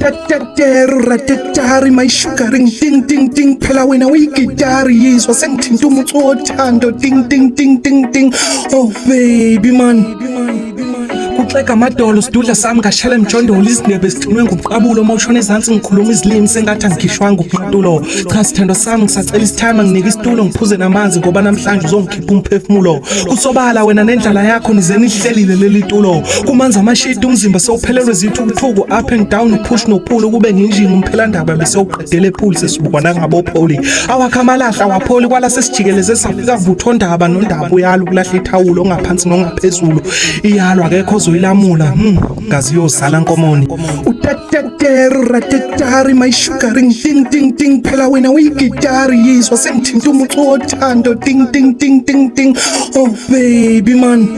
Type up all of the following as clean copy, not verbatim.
Utateteru ratetari my sugaring ding ding ding phela wena uyigitari yizwa sengithinta umuthi wothando ding ding ding ding ding. Oh baby man kuxega amadolo sidudla sami ngashela emjondolo izindebe zigcinwe ngumqabulo uma ushona ezansi ngikhuluma izilimi sengathi angikhishwanga uqatulo. Cha sithando sami ngisacela isithama nginika isitulo ngiphuze namanzi ngoba namhlanje uzongikhipha umphefumulo. Kusobala wena nendlala yakho nize nihlelile leli tulo kumanza amashidi umzimba sewuphelelwe zithukuthuku up and down upush nopull kube nginjini umphelandaba bese uqedele pool sesibukwana ngabopholi awakhamalahla wapholi kwala sesijikeleze safika vuthondaba nondaba uyalo ukulahla ithawulo ongaphansi nongaphezulu iyalo akekho ozoyilamula ngazi yozala nkomoni. Utateteru ratetari my sugaring ding ding ding phela wena uyigitari yizwa sengithinta umuthi wothando ding ding ding ding ding. Oh baby man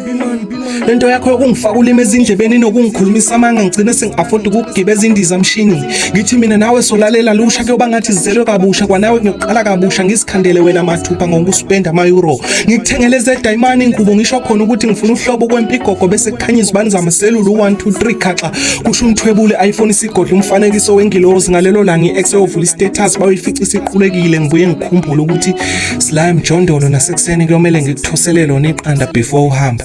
lento yakho yokungifaka ulimi ezindlebeni nokungikhulumisa amanga ngicine sengi-afford ukugibeza indizamshini ngithi mina nawe solalela lusha kuyoba ngathi zizelwe kabusha kwanawe ngiyoqala kabusha ngizikhandele wena mathupha ngokuspenda ama-euro ngikuthengele zedayimani ingubo ngisho khona ukuthi ngifuna uhlobo kwempigogo bese kukhanya izibani zamaselula u-1 2 3 khaxa kusho umthwebule iPhone isigodla umfanekiso wengilozi ngalelo langa i-ex eyovula istatus bayoyifica isiqhulekile ngibuye ngikhumbule ukuthi sila emjondolo nasekuseni kuyomele ngikuthoselele lona iqanda before uhamba.